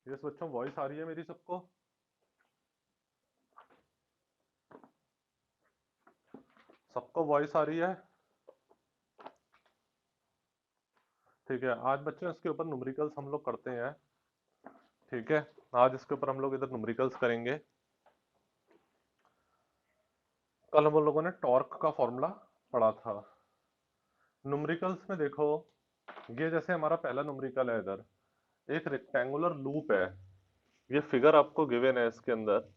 Yes बच्चों, voice आ रही है मेरी सबको? सबको वॉइस आ रही है? ठीक है, आज बच्चों इसके ऊपर न्यूमेरिकल्स हम लोग करते हैं। ठीक है, आज इसके ऊपर हम लोग इधर न्यूमेरिकल्स करेंगे। कल हम लोगों ने टॉर्क का फॉर्मूला पढ़ा था। न्यूमेरिकल्स में देखो, ये जैसे हमारा पहला न्यूमेरिकल है, इधर एक रेक्टेंगुलर लूप है। ये फिगर आपको गिवन है इसके अंदर।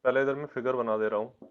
पहले इधर मैं फिगर बना दे रहा हूं।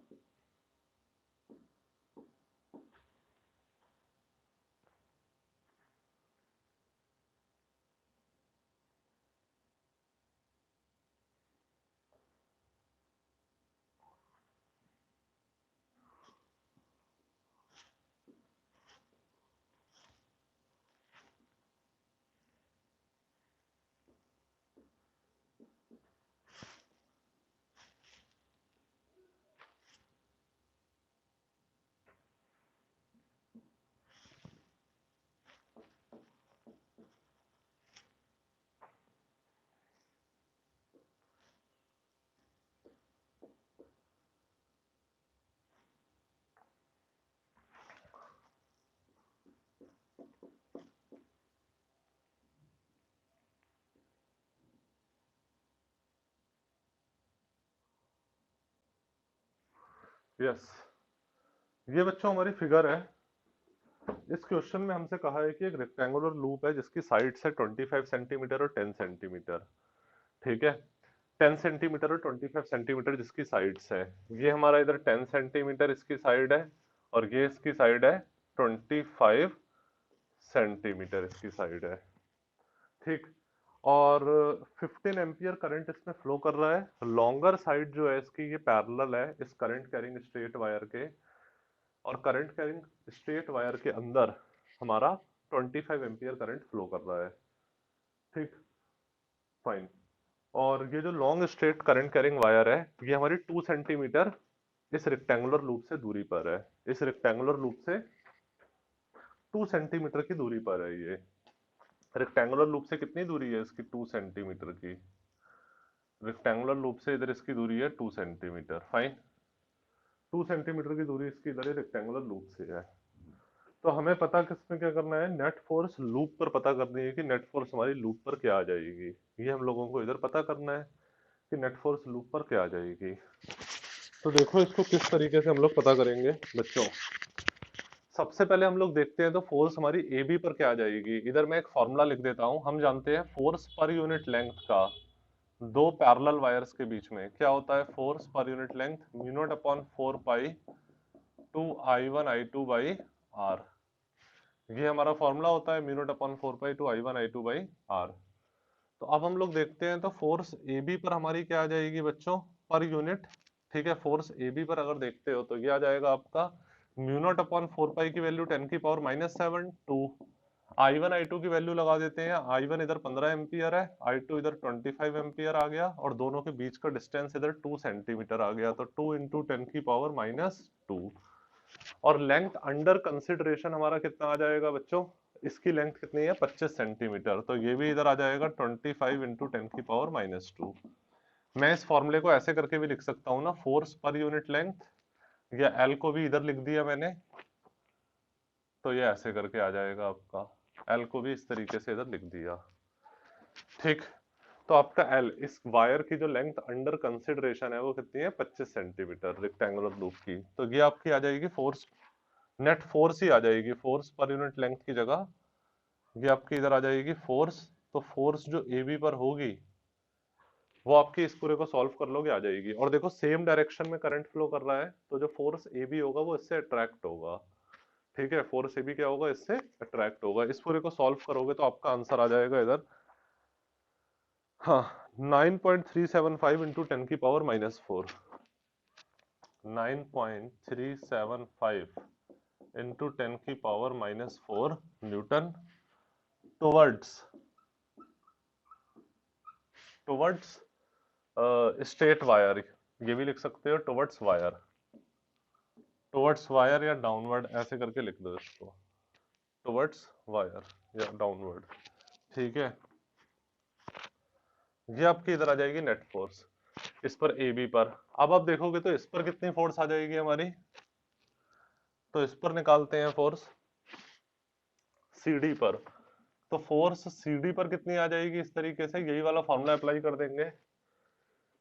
यस, ये बच्चों हमारी फिगर है। इस क्वेश्चन में हमसे कहा है कि एक रेक्टेंगुलर लूप है जिसकी साइड्स है 25 सेंटीमीटर और 10 सेंटीमीटर। ठीक है, 10 सेंटीमीटर और 25 सेंटीमीटर जिसकी साइड्स है। ये हमारा इधर 10 सेंटीमीटर इसकी साइड है और ये इसकी साइड है 25 सेंटीमीटर इसकी साइड है। ठीक, और 15 एम्पियर करंट इसमें फ्लो कर रहा है। लॉन्गर साइड जो है इसकी, ये पैरेलल है इस करंट कैरिंग स्ट्रेट वायर के, और करंट कैरिंग स्ट्रेट वायर के अंदर हमारा 25 एम्पियर करंट फ्लो कर रहा है। ठीक, फाइन। और ये जो long straight current carrying wire है, ये हमारी 2 सेंटीमीटर इस रेक्टेंगुलर लूप से दूरी पर है। इस रेक्टेंगुलर लूप से 2 सेंटीमीटर की दूरी पर है ये। रेक्टेंगुलर लूप से कितनी दूरी है इसकी? 2 सेंटीमीटर की। रेक्टेंगुलर लूप से इधर इसकी दूरी है 2 सेंटीमीटर। फाइन, 2 सेंटीमीटर की दूरी इसकी इधर रेक्टेंगुलर लूप से है। तो हमें पता किसमें क्या करना है, नेट फोर्स लूप पर पता करनी है कि नेट फोर्स हमारी लूप पर क्या आ जाएगी। ये हम लोगों को इधर पता करना है कि नेट फोर्स लूप पर क्या आ जाएगी। तो देखो इसको किस तरीके से हम लोग पता करेंगे बच्चों। सबसे पहले हम लोग देखते हैं तो फोर्स हमारी ए बी पर क्या आ जाएगी। इधर मैं एक फॉर्मूला लिख देता हूं। हम जानते हैं फोर्स पर यूनिट लेंथ का दो पैरेलल वायर्स के बीच में क्या होता है। फोर्स पर unit length mu not upon 4 pi two I one I two by R. ये हमारा फॉर्मूला होता है mu not upon 4 pi two I one I two by R. तो अब हम लोग देखते हैं तो फोर्स ए बी पर हमारी क्या आ जाएगी बच्चों, पर यूनिट। ठीक है, फोर्स ए बी पर अगर देखते हो तो ये आ जाएगा आपका म्यू नॉट अपॉन 4 पाई की वैल्यू 10 की power -7 two I one I two की वैल्यू लगा देते हैं। आई वन इधर 15 एम्पियर है, आई टू इधर 25 एम्पियर आ गया, और दोनों के बीच का डिस्टेंस इधर 2 सेंटीमीटर आ गया। तो 2 इंटू 10 की पावर -2। और लेंथ अंडर कंसिडरेशन हमारा कितना आ जाएगा बच्चों, इसकी लेंथ कितनी है 25 सेंटीमीटर। तो ये भी इधर आ जाएगा 25 इंटू 10 की पावर -2। मैं इस फॉर्मूले को ऐसे करके भी लिख सकता हूँ ना, फोर्स पर यूनिट लेंथ, या एल को भी इधर लिख दिया मैंने, तो ये ऐसे करके आ जाएगा आपका। एल को भी इस तरीके से इधर लिख दिया। ठीक, तो आपका एल, इस वायर की जो लेंथ अंडर कंसिडरेशन है वो कितनी है 25 सेंटीमीटर रेक्टेंगुलर लूप की। तो ये आपकी आ जाएगी फोर्स, नेट फोर्स ही आ जाएगी। फोर्स पर यूनिट लेंथ की जगह ये आपकी इधर आ जाएगी फोर्स। तो फोर्स जो ए बी पर होगी वो आपकी इस पूरे को सॉल्व कर लोगे आ जाएगी। और देखो सेम डायरेक्शन में करंट फ्लो कर रहा है, तो जो फोर्स ए बी होगा वो इससे अट्रैक्ट होगा। ठीक है, फोर्स ए बी क्या होगा, इससे अट्रैक्ट होगा। इस पूरे को सॉल्व करोगे तो आपका आंसर आ जाएगा इधर, हाँ, 9.375 इंटू 10 की पावर -4। 9.375 इंटू 10 की power -4 Newton towards towards straight wire, ये भी लिख सकते हो टुवर्ड्स वायर या डाउनवर्ड, ऐसे करके लिख दो इसको, टुवर्ड्स वायर या डाउनवर्ड। ठीक है, ये आपकी इधर आ जाएगी नेट फोर्स इस पर ए बी पर। अब आप देखोगे तो इस पर कितनी फोर्स आ जाएगी हमारी, तो इस पर निकालते हैं फोर्स सी डी पर। तो फोर्स सी डी पर कितनी आ जाएगी, इस तरीके से यही वाला फॉर्मूला अप्लाई कर देंगे।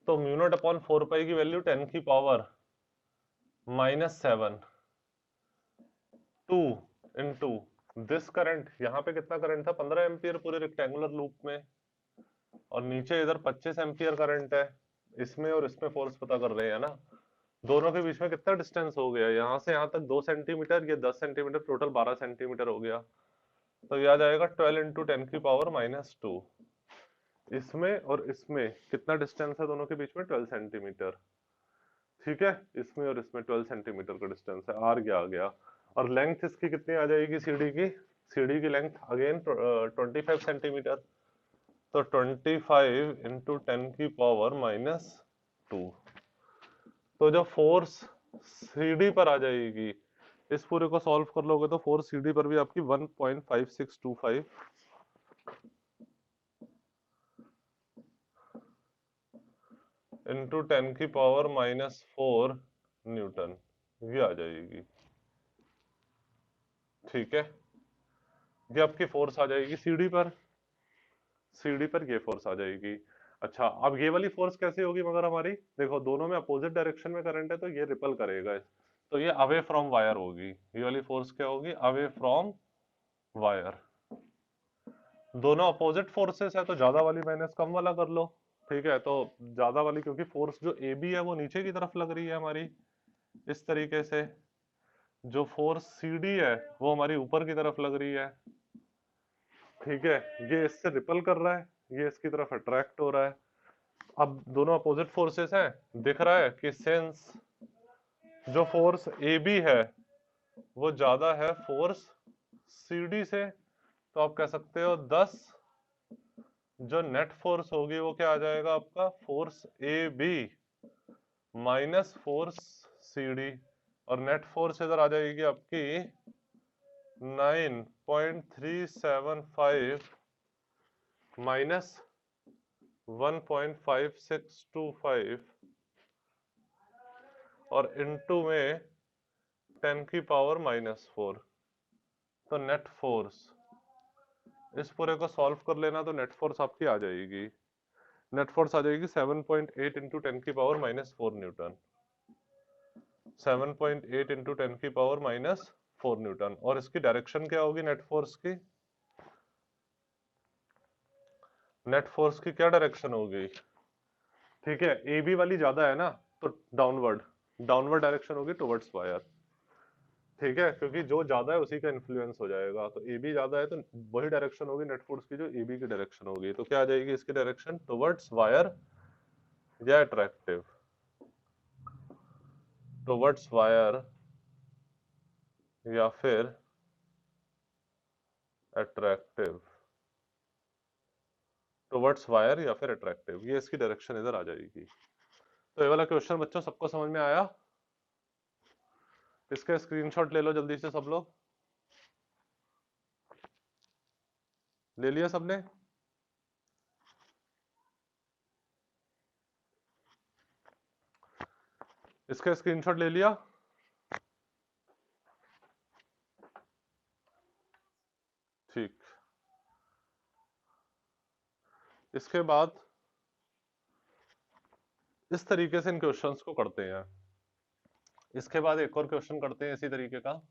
तो म्यू नॉट अपॉन 4 पाई की value 10⁻⁻⁷ two into this current, यहाँ पे कितना करंट था 15 एम्पियर पूरे रेक्टेंगुलर लूप में, और नीचे इधर 25 एम्पियर करंट है, इसमें और इसमें फोर्स पता कर रहे हैं ना। दोनों के बीच में कितना डिस्टेंस हो गया, यहाँ से यहाँ तक 2 सेंटीमीटर, ये 10 सेंटीमीटर, टोटल 12 सेंटीमीटर हो गया। तो यह आ जाएगा 12 × 10⁻⁻²। इसमें और इसमें कितना डिस्टेंस है दोनों के बीच में, 12 सेंटीमीटर। ठीक है, इसमें और इसमें 12 सेंटीमीटर का डिस्टेंस है, आर गया आ गया। और लेंथ इसकी कितनी आ जाएगी सीढ़ी की, सीढ़ी की लेंथ अगेन 25 सेंटीमीटर। तो 25 × 10⁻⁻²। तो जो फोर्स सीढ़ी पर आ जाएगी, इस पूरे को सॉल्व कर लोगे तो फोर्स सीढ़ी पर भी आपकी 1.5625 इंटू 10⁻⁻⁴ न्यूटन, ये आ जाएगी। ठीक है, ये आपकी फोर्स आ जाएगी सीढ़ी पर, सीढ़ी पर ये फोर्स आ जाएगी। अच्छा, अब ये वाली फोर्स कैसे होगी मगर हमारी, देखो दोनों में अपोजिट डायरेक्शन में करंट है तो ये रिपल करेगा, तो ये अवे फ्रॉम वायर होगी। ये वाली फोर्स क्या होगी, अवे फ्रॉम वायर। दोनों अपोजिट फोर्सेस है तो ज्यादा वाली माइनस कम वाला कर लो। ठीक है, तो ज्यादा वाली, क्योंकि फोर्स जो ए बी है वो नीचे की तरफ लग रही है हमारी, इस तरीके से जो फोर्स सी डी है वो हमारी ऊपर की तरफ लग रही है। ठीक है, ये इससे रिपल कर रहा है, ये इसकी तरफ अट्रैक्ट हो रहा है। अब दोनों अपोजिट फोर्सेस हैं, दिख रहा है कि सिंस जो फोर्स ए बी है वो ज्यादा है फोर्स सी डी से, तो आप कह सकते हो 10, जो नेट फोर्स होगी वो क्या आ जाएगा आपका, force A B minus force C D, और नेट फोर्स इधर आ जाएगी आपकी 9.375 माइनस 1.5625 और इनटू में 10⁻⁻⁴। तो नेट फोर्स, इस पूरे को सॉल्व कर लेना तो नेट फोर्स आपकी आ जाएगी, नेट फोर्स आ जाएगी 7.8 इंटू 10⁻⁻⁴ न्यूटन, 7.8 इंटू 10⁻⁻⁴ न्यूटन। और इसकी डायरेक्शन क्या होगी नेट फोर्स की, नेट फोर्स की क्या डायरेक्शन होगी, ठीक है, ए बी वाली ज्यादा है ना, तो डाउनवर्ड, डाउनवर्ड डायरेक्शन होगी टुवर्ड्स वायर। ठीक है, क्योंकि जो ज्यादा है उसी का इन्फ्लुएंस हो जाएगा, तो ए बी ज्यादा है तो वही डायरेक्शन होगी नेट फोर्स की जो ए बी की डायरेक्शन होगी। तो क्या आ जाएगी इसकी डायरेक्शन, टुवर्ड्स वायर या अट्रैक्टिव, टुवर्ड्स वायर या फिर अट्रैक्टिव, टुवर्ड्स वायर या फिर अट्रैक्टिव, ये इसकी डायरेक्शन इधर आ जाएगी। तो ये वाला क्वेश्चन बच्चों सबको समझ में आया, इसका स्क्रीनशॉट ले लो जल्दी से सब लोग, ले लिया सबने, इसका स्क्रीनशॉट ले लिया। ठीक, इसके बाद इस तरीके से इन क्वेश्चंस को करते हैं। इसके बाद एक और क्वेश्चन करते हैं इसी तरीके का।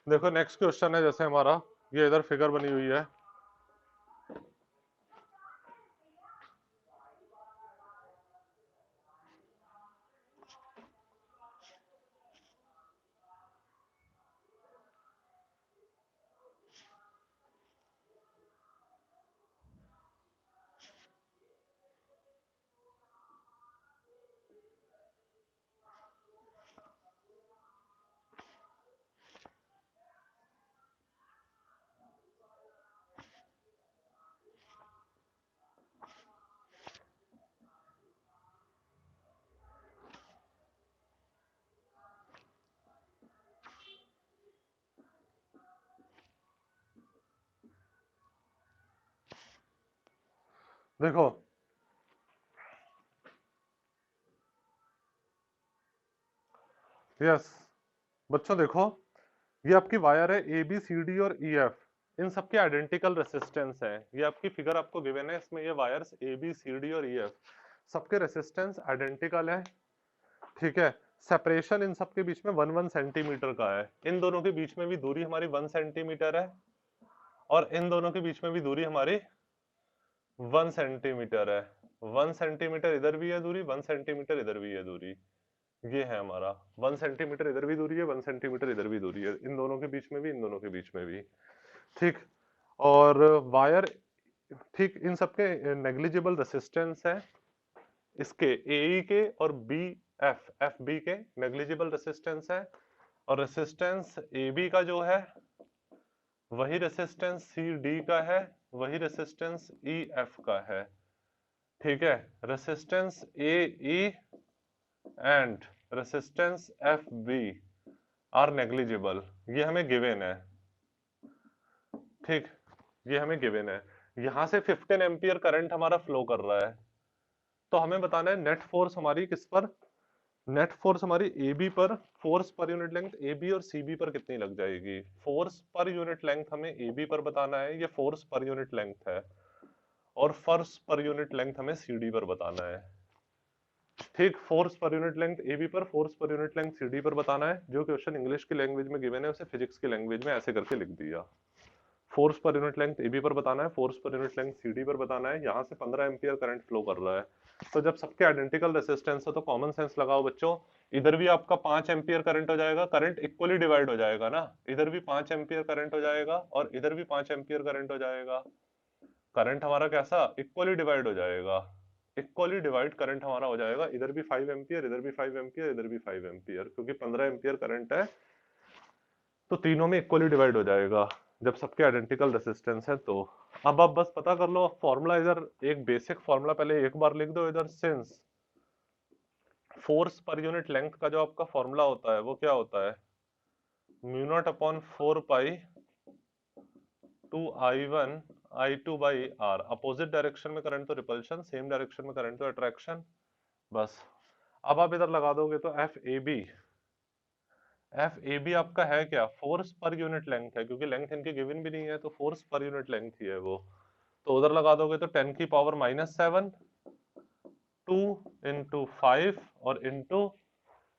देखो नेक्स्ट क्वेश्चन है, जैसे हमारा ये इधर फिगर बनी हुई है, देखो यस बच्चों, देखो ये आपकी वायर है ए बी सी डी और ई एफ, इन सबके आइडेंटिकल रेसिस्टेंस है। ये आपकी फिगर आपको गिवन है, इसमें ये wires A B C D और ई एफ सबके रेसिस्टेंस आइडेंटिकल है, ठीक है। सेपरेशन इन सबके बीच में 1 1 सेंटीमीटर का है, इन दोनों के बीच में भी दूरी हमारी 1 सेंटीमीटर है, और इन दोनों के बीच में भी दूरी हमारी 1 सेंटीमीटर है। 1 सेंटीमीटर इधर भी है दूरी, 1 सेंटीमीटर इधर भी है दूरी, ये है हमारा 1 सेंटीमीटर इधर भी दूरी है, 1 सेंटीमीटर इधर भी दूरी है, इन दोनों के बीच में भी, इन दोनों के बीच में भी, ठीक। और वायर, ठीक, इन सबके नेग्लिजिबल रेसिस्टेंस है, इसके ए के और बी एफ एफ बी के नेग्लिजिबल रेसिस्टेंस है, और रेसिस्टेंस ए बी का जो है वही रेसिस्टेंस सी डी का है, वही रेसिस्टेंस ई एफ का है, ठीक है। Resistance A E and resistance F B are negligible, ये हमें गिवन है, ठीक, ये हमें गिवन है। यहां से 15 एम्पियर करंट हमारा फ्लो कर रहा है, तो हमें बताना है नेट फोर्स हमारी किस पर, नेट फोर्स हमारी ए बी पर, फोर्स पर यूनिट लेंथ ए बी और सी बी पर कितनी लग जाएगी। फोर्स पर यूनिट लेंथ हमें ए बी पर बताना है, ये फोर्स पर यूनिट लेंथ है, और फोर्स पर यूनिट लेंथ हमें सी डी पर बताना है, ठीक। फोर्स पर यूनिट लेंथ ए बी पर, फोर्स पर यूनिट लेंथ सी डी पर बताना है। जो क्वेश्चन इंग्लिश की लैंग्वेज में गिवन है उसे फिजिक्स की लैंग्वेज में ऐसे करके लिख दिया। फोर्स पर यूनिट लेंथ ए बी पर बताना है, फोर्स पर यूनिट लेंथ सी डी पर बताना है। यहाँ से 15 एम्पियर करंट फ्लो कर रहा है, तो जब सबके आइडेंटिकल रेसिस्टेंस है तो कॉमन सेंस लगाओ बच्चों, इधर भी आपका 5 एम्पियर करंट हो जाएगा, करंट इक्वली डिवाइड हो जाएगा ना, इधर भी 5 एम्पियर करंट हो जाएगा और इधर भी 5 एम्पियर करंट हो जाएगा। करंट हमारा कैसा इक्वली डिवाइड हो जाएगा, इक्वली डिवाइड करंट हमारा हो जाएगा, इधर भी 5 एम्पियर, इधर भी 5 एम्पियर, इधर भी 5 एम्पियर, क्योंकि 15 एम्पियर करंट है तो तीनों में इक्वली डिवाइड हो जाएगा जब सबके आइडेंटिकल रेसिस्टेंस है। तो अब आप बस पता कर लो फॉर्मूला, इधर एक बेसिक फॉर्मूला पहले एक बार लिख दो इधर, सिंस फोर्स पर यूनिट लेंथ का जो आपका फॉर्मूला होता है वो क्या होता है, mu not upon 4 pi two I1 I2 by r. Opposite direction में करंट तो रिपल्शन, सेम डायरेक्शन में करंट तो अट्रैक्शन, बस। अब आप इधर लगा दोगे तो एफ ए बी आपका है क्या, फोर्स पर यूनिट लेंथ है, क्योंकि लेंथ इनकी गिवन भी नहीं है तो फोर्स पर यूनिट लेंथ ही है वो, तो उधर लगा दोगे तो 10 की पावर -7, 2 इंटू 5 और इंटू,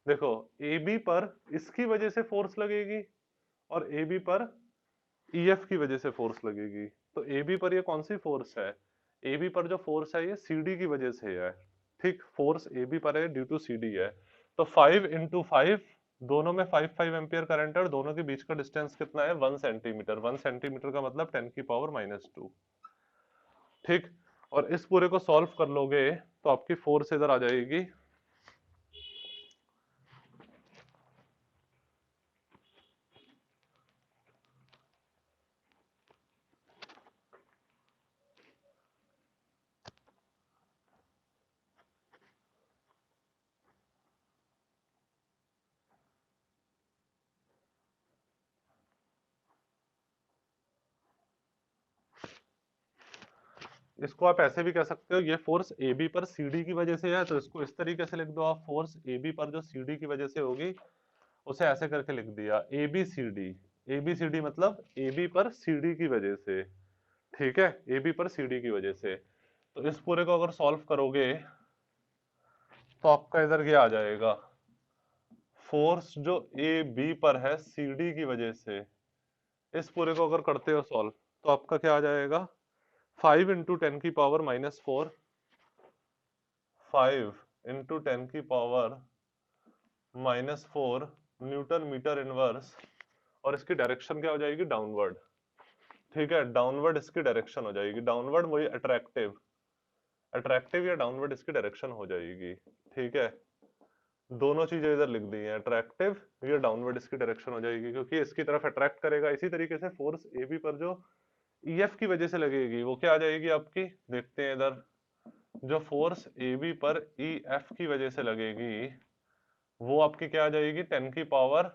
देखो ए बी पर इसकी वजह से फोर्स लगेगी और ए बी पर ई एफ की वजह से फोर्स लगेगी, तो ए बी पर ये कौन सी फोर्स है, ए बी पर जो फोर्स है ये सी डी की वजह से है, ठीक। फोर्स ए बी पर है ड्यू टू सी डी है, तो 5 इंटू 5, दोनों में 5 एम्पियर करंट है और दोनों के बीच का डिस्टेंस कितना है 1 सेंटीमीटर, 1 सेंटीमीटर का मतलब 10 की पावर -2, ठीक। और इस पूरे को सॉल्व कर लोगे तो आपकी फोर्स इधर आ जाएगी, इसको आप ऐसे भी कह सकते हो, ये फोर्स ए बी पर सी डी की वजह से है तो इसको इस तरीके से लिख दो आप, फोर्स ए बी पर जो सी डी की वजह से होगी उसे ऐसे करके लिख दिया A B C D, A B C D मतलब ए बी पर सी डी की वजह से, ठीक है, ए बी पर सी डी की वजह से। तो इस पूरे को अगर सॉल्व करोगे तो आपका इधर क्या आ जाएगा फोर्स जो ए बी पर है सी डी की वजह से, इस पूरे को अगर करते हो सॉल्व तो आपका क्या आ जाएगा, 5 × 10⁻⁻⁴, 5 × 10⁻⁻⁴ न्यूटन मीटर इनवर्स, और इसकी डायरेक्शन क्या हो जाएगी, डाउनवर्ड। ठीक है, डाउनवर्ड इसकी डायरेक्शन हो जाएगी, डाउनवर्ड वही अट्रैक्टिव, अट्रैक्टिव या डाउनवर्ड इसकी डायरेक्शन हो जाएगी। ठीक है, दोनों चीजें इधर लिख दी हैं, अट्रैक्टिव या डाउनवर्ड इसकी डायरेक्शन हो जाएगी, क्योंकि इसकी तरफ अट्रैक्ट करेगा। इसी तरीके से फोर्स ए बी पर जो ईएफ की वजह से लगेगी वो क्या आ जाएगी आपकी, देखते हैं इधर, जो फोर्स ए बी पर ई एफ की वजह से लगेगी वो आपकी क्या आ जाएगी, 10⁻⁻⁷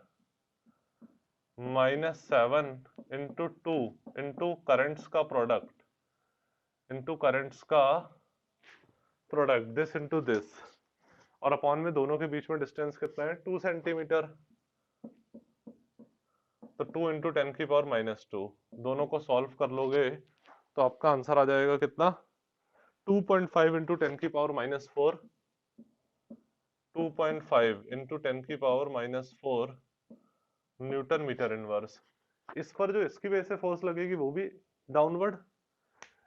इंटू 2 इंटू करंट्स का प्रोडक्ट, इंटू करंट्स का प्रोडक्ट, दिस इंटू दिस, और अपॉन में दोनों के बीच में डिस्टेंस कितना है, 2 सेंटीमीटर, तो 2 इंटू 10⁻⁻², दोनों को सॉल्व कर लोगे तो आपका आंसर आ जाएगा कितना, 2.5 into 10⁻⁻⁴, 2.5 into 10⁻⁻⁴ newton metre inverse. इस पर जो इसकी वजह से फोर्स लगेगी वो भी डाउनवर्ड,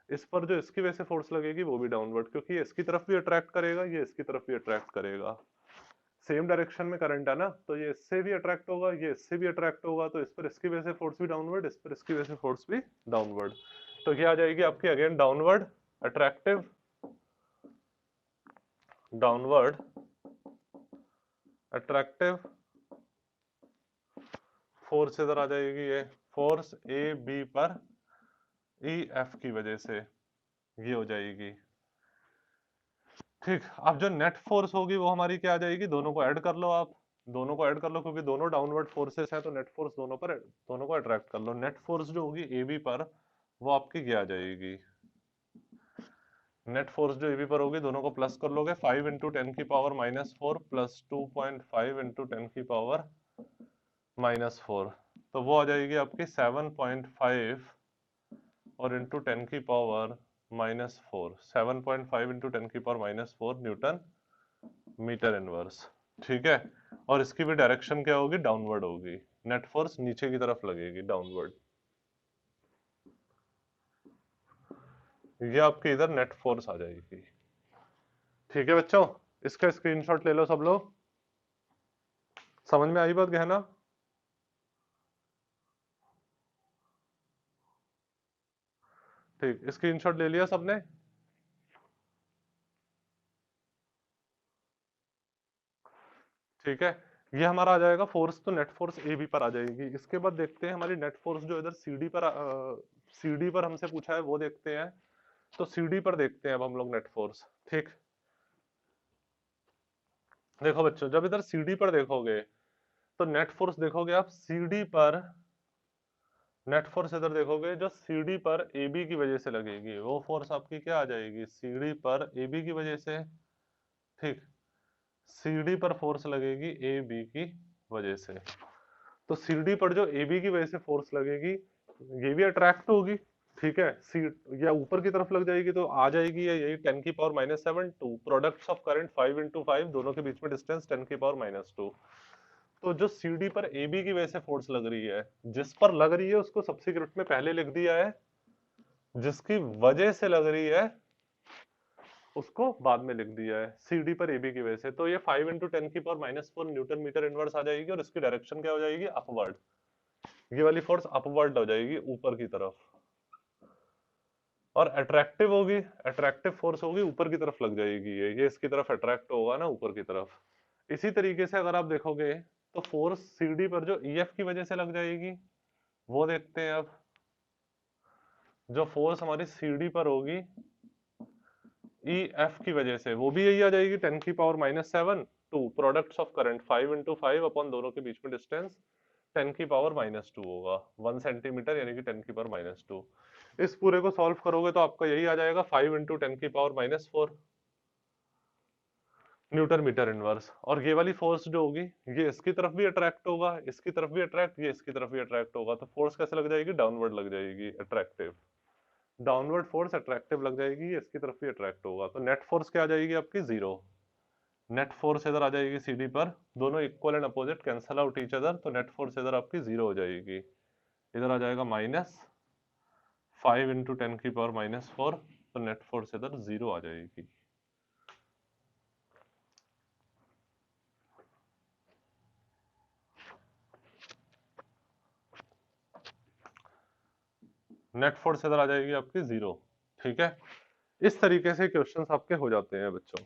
इस पर जो इसकी वजह से फोर्स लगेगी वो भी डाउनवर्ड, क्योंकि ये इसकी तरफ भी अट्रैक्ट करेगा, ये इसकी तरफ भी अट्रैक्ट करेगा, सेम डायरेक्शन में करंट है ना, तो ये इससे भी अट्रैक्ट होगा, ये इससे भी अट्रैक्ट होगा, तो इस पर इसकी वजह से फोर्स भी डाउनवर्ड, इस पर इसकी वजह से फोर्स भी डाउनवर्ड, तो ये आ जाएगी आपकी again downward attractive, downward attractive force इधर आ जाएगी, ये फोर्स ए बी पर ई एफ की वजह से ये हो जाएगी। ठीक, अब जो नेट फोर्स होगी वो हमारी क्या आ जाएगी, दोनों को ऐड कर लो आप, दोनों को ऐड कर लो, क्योंकि दोनों डाउनवर्ड फोर्सेस है, तो नेट फोर्स दोनों पर, दोनों को अट्रैक्ट कर लो। नेट फोर्स जो होगी ए बी पर वो आपकी क्या आ जाएगी, नेट फोर्स जो ए बी पर होगी दोनों को प्लस कर लोगे, 5 इंटू 10⁻⁻⁴ प्लस 2.5 इंटू 10⁻⁻⁴, तो वो आ जाएगी आपकी 7.5 और into 10⁻⁻⁴, 7.5 into 10⁻⁻⁴ newton metre inverse. ठीक है, और इसकी भी डायरेक्शन क्या होगी, डाउनवर्ड होगी, नेट फोर्स नीचे की तरफ लगेगी, डाउनवर्ड। ये आपके इधर नेट फोर्स आ जाएगी। ठीक है बच्चों, इसका स्क्रीनशॉट ले लो सब लोग, समझ में आई बात गहना? ठीक, स्क्रीनशॉट ले लिया सबने? ठीक है, ये हमारा आ जाएगा फोर्स, तो नेट फोर्स ए बी पर आ जाएगी। इसके बाद देखते हैं हमारी नेट फोर्स जो इधर सीडी पर हमसे पूछा है वो देखते हैं, तो सीडी पर देखते हैं अब हम लोग नेट फोर्स। ठीक, देखो बच्चों, जब इधर सीडी पर देखोगे तो नेट फोर्स देखोगे आप सीडी पर, नेट फोर्स इधर देखोगे जो सीडी पर एबी की वजह से लगेगी वो फोर्स आपकी क्या आ जाएगी, सीडी पर एबी की वजह से। ठीक, सीडी पर फोर्स लगेगी ए बी की वजह से, तो सीडी पर जो ए बी की वजह से फोर्स लगेगी ये भी अट्रैक्ट होगी। ठीक है, सी या ऊपर की तरफ लग जाएगी तो आ जाएगी यही 10⁻⁻⁷, 2 प्रोडक्ट्स ऑफ करंट 5 इंटू 5, दोनों के बीच में डिस्टेंस 10⁻⁻²। तो जो सीडी पर ए बी की वजह से फोर्स लग रही है, जिस पर लग रही है उसको सबस्क्रिप्ट में पहले लिख दिया है, जिसकी वजह से लग रही है उसको बाद में लिख दिया है, सीडी पर एबी की वजह से। तो ये 5 इंटू 10⁻⁻⁴ न्यूटन मीटर इनवर्स आ जाएगी, और इसकी डायरेक्शन क्या हो जाएगी, अपवर्ड, ये वाली फोर्स अपवर्ड हो जाएगी ऊपर की तरफ, और अट्रैक्टिव होगी, अट्रैक्टिव फोर्स होगी ऊपर की तरफ लग जाएगी, ये इसकी तरफ अट्रैक्ट होगा ना ऊपर की तरफ। इसी तरीके से अगर आप देखोगे तो फोर्स सीडी पर जो ईएफ की वजह से लग जाएगी वो देखते हैं अब। जो फोर्स हमारी सीडी पर होगी ई एफ की वजह से वो भी यही आ जाएगी, 10⁻⁻⁷, 2 products of current 5 into 5 upon दोनों के बीच में डिस्टेंस 10⁻⁻² होगा, 1 सेंटीमीटर, यानी कि 10⁻⁻²। इस पूरे को सॉल्व करोगे तो आपका यही आ जाएगा 5 इंटू 10⁻⁻⁴ न्यूटन मीटर इनवर्स। और ये वाली फोर्स जो होगी ये इसकी तरफ भी अट्रैक्ट होगा, इसकी तरफ भी अट्रैक्ट, ये इसकी तरफ भी अट्रैक्ट होगा, तो फोर्स कैसे लग जाएगी, डाउनवर्ड लग जाएगी, अट्रैक्टिव, डाउनवर्ड फोर्स अट्रैक्टिव लग जाएगी, ये इसकी तरफ भी अट्रैक्ट होगा, तो नेट फोर्स क्या आ जाएगी आपकी, 0। नेट फोर्स इधर आ जाएगी CD पर, दोनों equal and opposite cancel out each other, तो नेट फोर्स इधर आपकी 0 हो जाएगी, इधर आ जाएगा -5 × 10⁻⁻⁴, तो नेट फोर्स इधर 0 आ जाएगी। नेट फोर्स इधर आ जाएगी आपकी 0। ठीक है, इस तरीके से क्वेश्चंस आपके हो जाते हैं बच्चों,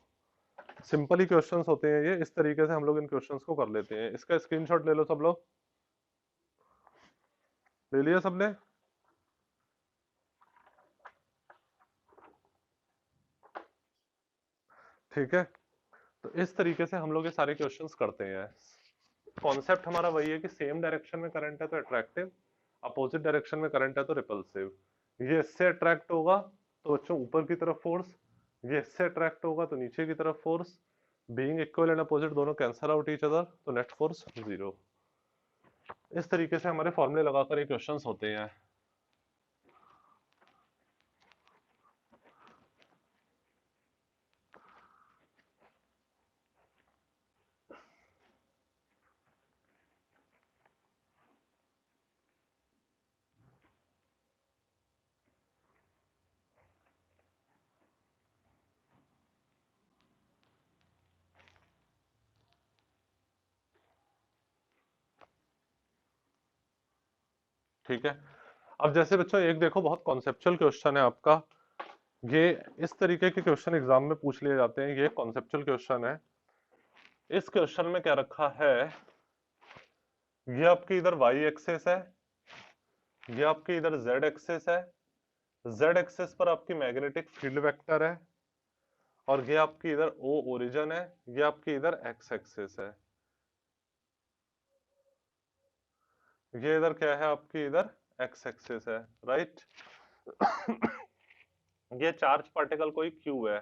सिंपल ही क्वेश्चंस होते हैं ये, इस तरीके से हम लोग इन क्वेश्चंस को कर लेते हैं। इसका स्क्रीनशॉट ले लो सब लोग, ले लिया सबने? ठीक है, तो इस तरीके से हम लोग ये सारे क्वेश्चंस करते हैं। कॉन्सेप्ट हमारा वही है कि सेम डायरेक्शन में करंट है तो अट्रैक्टिव, अपोजिट डायरेक्शन में करंट है तो रिपल्सिव। ये इससे अट्रैक्ट होगा तो बच्चों ऊपर की तरफ फोर्स, ये इससे अट्रैक्ट होगा तो नीचे की तरफ force, being equal and opposite दोनों कैंसल आउट ईच अदर, तो नेट फोर्स 0। इस तरीके से हमारे फॉर्मूले लगाकर ये क्वेश्चंस होते हैं। ठीक है, अब जैसे बच्चों एक देखो बहुत कॉन्सेप्चुअल क्वेश्चन है आपका, ये इस तरीके के क्वेश्चन एग्जाम में पूछ लिए जाते हैं, ये कॉन्सेप्चुअल क्वेश्चन है। इस क्वेश्चन में क्या रखा है, ये आपकी इधर y एक्सिस है, ये आपकी इधर z एक्सिस है, z एक्सिस पर आपकी मैग्नेटिक फील्ड वेक्टर है, और ये आपकी इधर O ओरिजिन है, ये आपकी इधर x एक्सिस है, ये इधर क्या है आपकी इधर x एक्सिस है, राइट। ये चार्ज पार्टिकल कोई q है,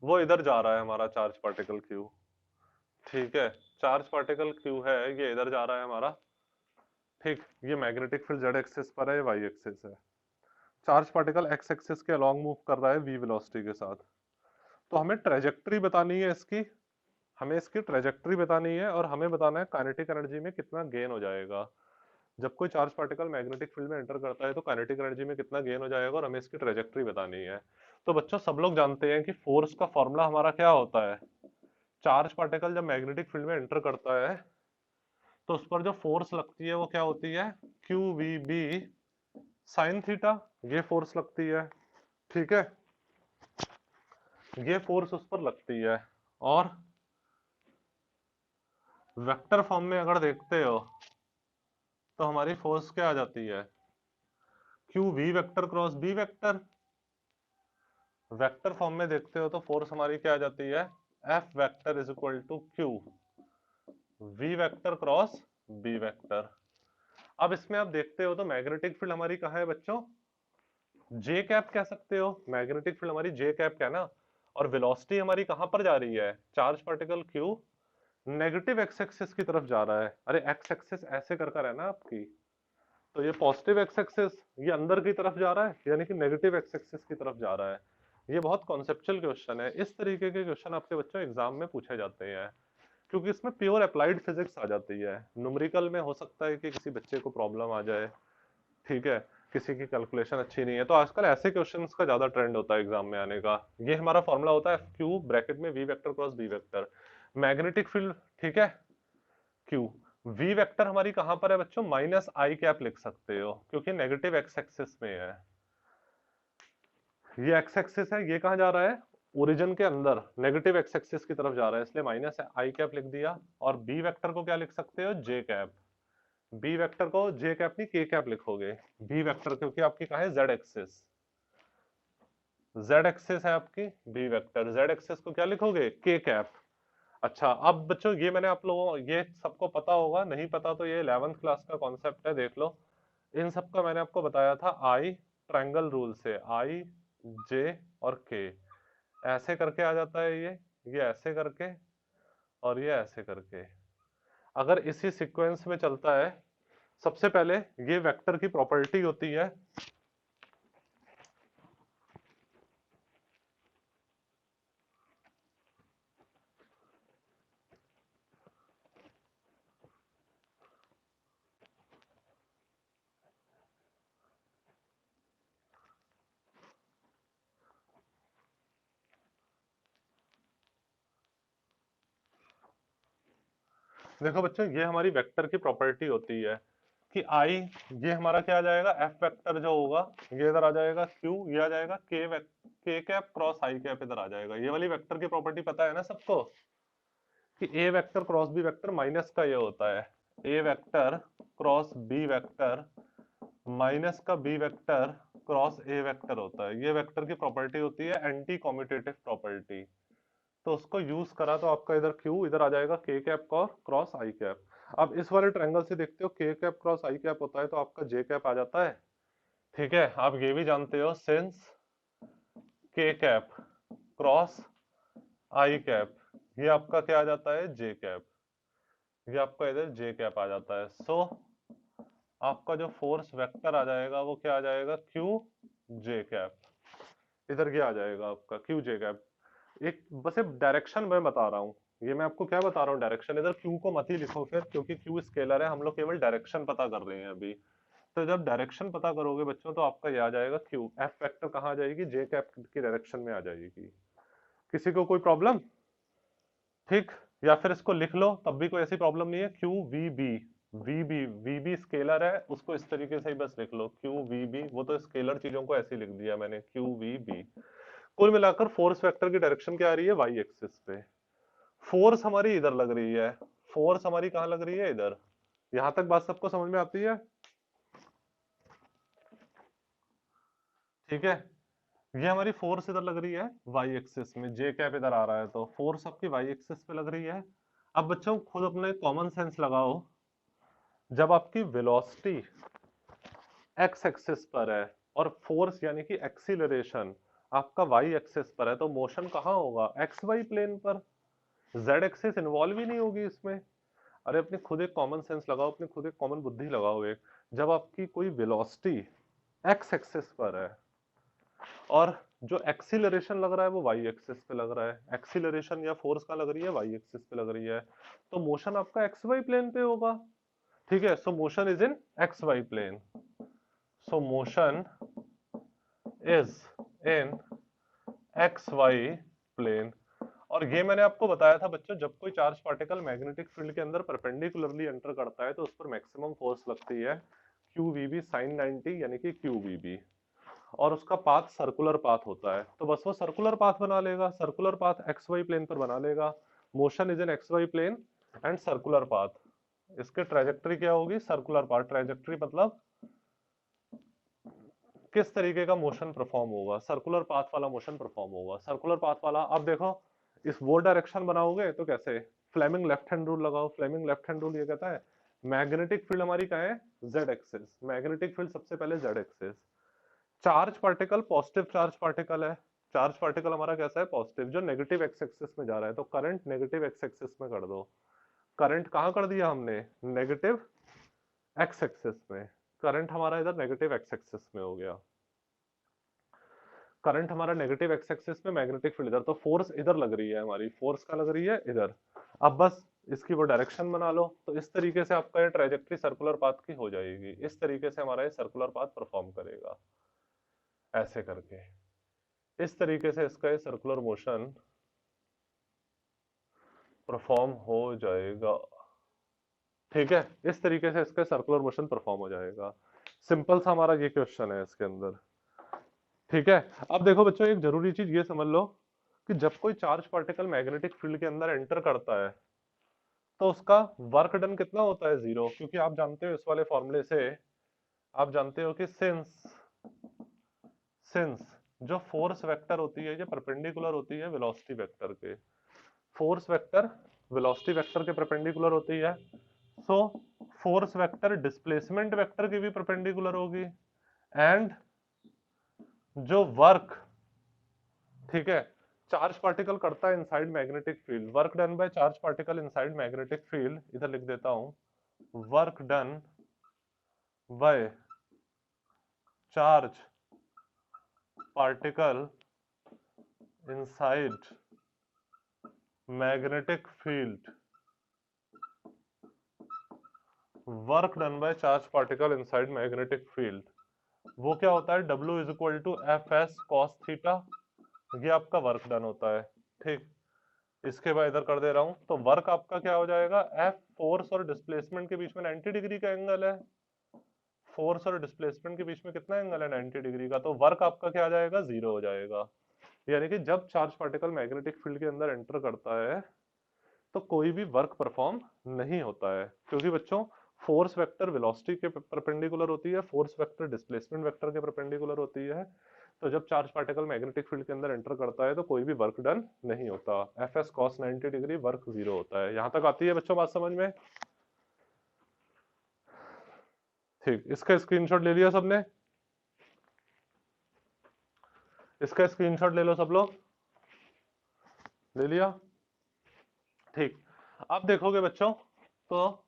वो इधर जा रहा है हमारा चार्ज पार्टिकल q। ठीक है, चार्ज पार्टिकल q है, ये इधर जा रहा है हमारा। ठीक, ये मैग्नेटिक फील्ड z एक्सिस पर है, ये y एक्सिस है। चार्ज पार्टिकल x एक्सिस के अलोंग मूव कर रहा है v वेलोसिटी के साथ। तो हमें ट्रेजेक्टरी बतानी है इसकी, हमें इसकी ट्रेजेक्टरी बतानी है, और हमें बताना है काइनेटिक एनर्जी में कितना गेन हो जाएगा। जब कोई चार्ज पार्टिकल मैग्नेटिक फील्ड में एंटर करता है तो काइनेटिक एनर्जी में कितना गेन हो जाएगा, और हमें इसकी ट्रेजेक्टरी बतानी है। तो बच्चों सब लोग जानते हैं कि फोर्स का फॉर्मूला हमारा क्या होता है, चार्ज पार्टिकल जब मैग्नेटिक फील्ड में एंटर करता है तो उस पर जो फोर्स लगती है वो क्या होती है, Q V B sine theta, ये फोर्स लगती है। ठीक है, ये फोर्स उस पर लगती है, और वेक्टर फॉर्म में अगर देखते हो तो हमारी फोर्स क्या आ जाती है, Q V vector cross B vector. Vector form में देखते हो तो फोर्स हमारी क्या आ जाती है, F vector is equal to Q V vector cross B vector. अब इसमें आप देखते हो तो मैग्नेटिक फील्ड हमारी कहाँ है बच्चों, जे कैप कह सकते हो, मैग्नेटिक फील्ड हमारी जे कैप है ना, और वेलोसिटी हमारी कहां पर जा रही है, charge particle Q negative x axis की तरफ जा रहा है। अरे एक्स एक्सिस ऐसे कर कर है ना आपकी, तो ये पॉजिटिव एक्स एक्सिस ये अंदर की तरफ जा रहा है, यानी कि नेगेटिव एक्स एक्सिस की तरफ जा रहा है। ये बहुत कॉन्सेप्चुअल क्वेश्चन है, इस तरीके के क्वेश्चन आपके बच्चों एग्जाम में पूछे जाते हैं, क्योंकि इसमें प्योर अप्लाइड फिजिक्स आ जाती है। न्यूमेरिकल में हो सकता है कि किसी बच्चे को प्रॉब्लम आ जाए, ठीक है, किसी की कैलकुलेशन अच्छी नहीं है, तो आजकल ऐसे क्वेश्चंस का ज्यादा ट्रेंड होता है एग्जाम में आने का। ये हमारा फॉर्मूला होता है क्यू ब्रैकेट में V vector cross B vector, magnetic field, ठीक है, क्यू वी वेक्टर हमारी कहां पर है बच्चों, माइनस आई कैप लिख सकते हो, क्योंकि नेगेटिव एक्स एक्सिस में है, ये एक्स एक्सिस है, ये कहां जा रहा है, ओरिजिन के अंदर नेगेटिव एक्स एक्सिस की तरफ जा रहा है, इसलिए माइनस आई कैप लिख दिया। और बी वेक्टर को क्या लिख सकते हो, जे कैप, बी वेक्टर को जे कैप नहीं के कैप लिखोगे, बी वेक्टर क्योंकि आपकी कहा है जेड एक्सिस, जेड एक्सिस है आपकी बी वेक्टर, जेड एक्सिस को क्या लिखोगे, के कैप। अच्छा अब बच्चों ये मैंने आप लोगों ये सबको पता होगा, नहीं पता तो ये 11th क्लास का कॉन्सेप्ट है, देख लो। इन सब का मैंने आपको बताया था आई ट्रायंगल रूल से, आई जे और के ऐसे करके आ जाता है, ये ऐसे करके और ये ऐसे करके। अगर इसी सीक्वेंस में चलता है, सबसे पहले ये वेक्टर की प्रॉपर्टी होती है, देखो बच्चों, ये हमारी वेक्टर की प्रॉपर्टी होती है कि आई, ये हमारा क्या आ जाएगा, एफ वेक्टर जो होगा ये इधर आ जाएगा, क्यू ये आ जाएगा, के कैप क्रॉस आई कैप इधर आ जाएगा। ये वाली वेक्टर की प्रॉपर्टी पता है ना सबको, कि A vector cross B vector minus का ये होता है, A vector cross B vector minus का B vector cross A vector होता है। ये वेक्टर की प्रॉपर्टी होती है एंटी कॉम्यूटेटिव प्रॉपर्टी। तो उसको यूज करा तो आपका इधर क्यू इधर आ जाएगा के कैप क्रॉस आई कैप। अब इस वाले ट्रायंगल से देखते हो के कैप क्रॉस आई कैप होता है तो आपका जे कैप आ जाता है। ठीक है, आप ये भी जानते हो सिंस के कैप क्रॉस आई कैप, ये आपका क्या आ जाता है, जे कैप। ये आपका इधर जे कैप आ जाता है। सो आपका जो फोर्स वेक्टर आ जाएगा वो क्या आ जाएगा, क्यू जे कैप। इधर क्या आ जाएगा आपका, क्यू जे कैप। एक बस एक डायरेक्शन मैं बता रहा हूँ, ये मैं आपको क्या बता रहा हूँ डायरेक्शन। इधर क्यू को मत ही लिखो फिर, क्योंकि क्यू स्केलर है, हम लोग केवल डायरेक्शन पता कर रहे हैं अभी। तो जब डायरेक्शन पता करोगे बच्चों तो आपका ये आ जाएगा क्यू, एफ वेक्टर कहाँ आ जाएगी, जे कैप की डायरेक्शन में आ जाएगी। किसी को कोई प्रॉब्लम? ठीक, या फिर इसको लिख लो तब भी कोई ऐसी प्रॉब्लम नहीं है। Q V B, V B scalar है, उसको इस तरीके से ही बस लिख लो, क्यू वी बी। वो तो स्केलर चीजों को ऐसे ही लिख दिया मैंने, क्यू वी बी। कुल मिलाकर फोर्स वेक्टर की डायरेक्शन क्या आ रही है, वाई एक्सिस पे। फोर्स हमारी इधर लग रही है, फोर्स हमारी कहाँ लग रही है, इधर। यहां तक बात सबको समझ में आती है? ठीक है, ये हमारी फोर्स इधर लग रही है वाई एक्सिस में, जे कैप इधर आ रहा है तो फोर्स आपकी वाई एक्सिस पे लग रही है। अब बच्चों खुद अपने कॉमन सेंस लगाओ, जब आपकी वेलोसिटी एक्स एक्सिस पर है और फोर्स यानी कि एक्सीलरेशन आपका वाई एक्सिस पर है, तो मोशन कहाँ होगा, एक्स वाई प्लेन पर। जेड एक्सिस इन्वॉल्व ही नहीं होगी इसमें। अरे अपनी खुद एक कॉमन सेंस लगाओ, अपनी खुद एक कॉमन बुद्धि लगाओ। एक, जब आपकी कोई वेलोसिटी एक्स एक्सिस पर है और जो एक्सीलरेशन लग रहा है वो वाई एक्सिस पे लग रहा है, एक्सीलरेशन या फोर्स का लग रही है, वाई एक्सिस पे लग रही है, तो मोशन आपका एक्स वाई प्लेन पे होगा। ठीक है, so motion is in X Y plane. So motion is in X Y plane. और ये मैंने आपको बताया था बच्चों, जब कोई चार्ज पार्टिकल मैग्नेटिक फील्ड के अंदर परपेंडिकुलरली एंटर करता है तो उस पर मैक्सिमम फोर्स लगती है क्यू वी बी साइन 90 यानी कि क्यू वी बी। और उसका पाथ सर्कुलर पाथ होता है, तो बस वो सर्कुलर पाथ बना लेगा, circular path X Y plane पर बना लेगा। Motion is in X Y plane and circular path. इसके ट्रेजेक्टरी क्या होगी, सर्कुलर पाथ। ट्रेजेक्टरी मतलब किस तरीके का मोशन परफॉर्म होगा, सर्कुलर पाथ वाला मोशन परफॉर्म होगा। सर्कुलर पाथ वाला, अब देखो इस वो डायरेक्शन बनाओगे तो कैसे, फ्लेमिंग लेफ्ट हैंड रूल लगाओ। फ्लेमिंग लेफ्ट हैंड रूल ये कहता है मैग्नेटिक फील्ड हमारी कहाँ है, जेड एक्सिस। मैग्नेटिक फील्ड सबसे पहले Z axis. Charge particle positive charge particle है, चार्ज पार्टिकल हमारा कैसा है, पॉजिटिव, जो नेगेटिव एक्स एक्सिस में जा रहा है, तो करंट नेगेटिव एक्स एक्सिस में कर दो। करंट कहाँ कर दिया हमने, नेगेटिव एक्स एक्सिस में। करंट हमारा इधर नेगेटिव एक्स एक्सिस में हो गया, करंट हमारा नेगेटिव एक्स एक्सिस में, मैग्नेटिक फील्ड इधर, तो फोर्स इधर लग रही है हमारी, फोर्स का लग रही है इधर। अब बस इसकी वो डायरेक्शन बना लो, तो इस तरीके से आपका ये ट्रेजेक्टरी सर्कुलर पाथ की हो जाएगी। इस तरीके से हमारा ये सर्कुलर पाथ परफॉर्म करेगा, ऐसे करके। इस तरीके से इसका ये सर्कुलर मोशन परफॉर्म हो जाएगा। ठीक है, इस तरीके से इसका सर्कुलर मोशन परफॉर्म हो जाएगा। सिंपल सा हमारा ये क्वेश्चन है इसके अंदर। ठीक है, अब देखो बच्चों एक जरूरी चीज ये समझ लो कि जब कोई चार्ज पार्टिकल मैग्नेटिक फील्ड के अंदर एंटर करता है तो उसका वर्क डन कितना होता है, जीरो। क्योंकि आप जानते हो इस वाले फॉर्मूले से, आप जानते हो कि सिंस सिंस जो फोर्स वेक्टर होती है ये परपेंडिकुलर होती है वेलोसिटी वेक्टर के। फोर्स वेक्टर वेलोसिटी वेक्टर के परपेंडिकुलर होती है, so force vector displacement vector की भी परपेंडिकुलर होगी। एंड जो वर्क, ठीक है, चार्ज पार्टिकल करता है inside magnetic field, work done by charge particle inside magnetic field, इधर लिख देता हूं, work done by charge particle inside magnetic field, work done by charge particle inside magnetic field, वो क्या होता है, W is equal to F S cos theta. ये आपका वर्क डन होता है। ठीक, इसके बाद इधर कर दे रहा हूं, तो वर्क आपका क्या हो जाएगा, एफ फोर्स और डिस्प्लेसमेंट के बीच में 90 डिग्री का एंगल है, फोर्स और डिस्प्लेसमेंट के बीच में कितना एंगल है, 90 डिग्री का, तो वर्क आपका क्या आ जाएगा, जीरो हो जाएगा। यानी कि जब चार्ज पार्टिकल मैग्नेटिक फील्ड के अंदर एंटर करता है तो कोई भी वर्क परफॉर्म नहीं होता है, क्योंकि बच्चों फोर्स वेक्टर वेलोसिटी के परपेंडिकुलर होती है, फोर्स वेक्टर डिस्प्लेसमेंट वेक्टर के परपेंडिकुलर होती है। तो जब चार्ज पार्टिकल मैग्नेटिक फील्ड के अंदर एंटर करता है तो कोई भी वर्क डन नहीं होता, F S cos 90 degree work zero होता है। यहां तक आती है बच्चों बात समझ में? ठीक, इसका स्क्रीनशॉट ले लिया सबने? इसका स्क्रीनशॉट ले लो सब लोग, ले लिया? ठीक, अब देखोगे बच्चों, तो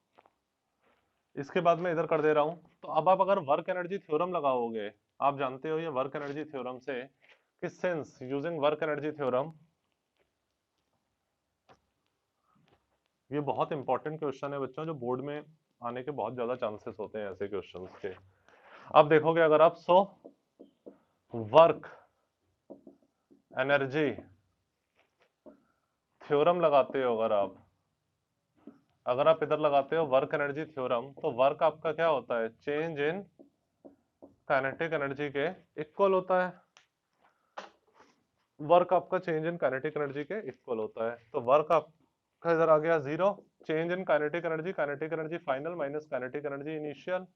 इसके बाद मैं इधर कर दे रहा हूं, तो अब आप अगर वर्क एनर्जी थ्योरम लगाओगे, आप जानते हो ये वर्क एनर्जी थ्योरम से कि since using work energy theorem, ये बहुत इंपॉर्टेंट क्वेश्चन है बच्चों, जो बोर्ड में आने के बहुत ज्यादा चांसेस होते हैं ऐसे क्वेश्चंस के। अब देखोगे अगर आप वर्क एनर्जी थ्योरम लगाते हो, अगर आप इधर लगाते हो वर्क एनर्जी थ्योरम, तो वर्क आपका क्या होता है, चेंज इन काइनेटिक एनर्जी के इक्वल होता है, वर्क आपका चेंज इन काइनेटिक एनर्जी के इक्वल होता है। तो वर्क आपका इधर आ गया zero, change in kinetic energy final minus kinetic energy initial,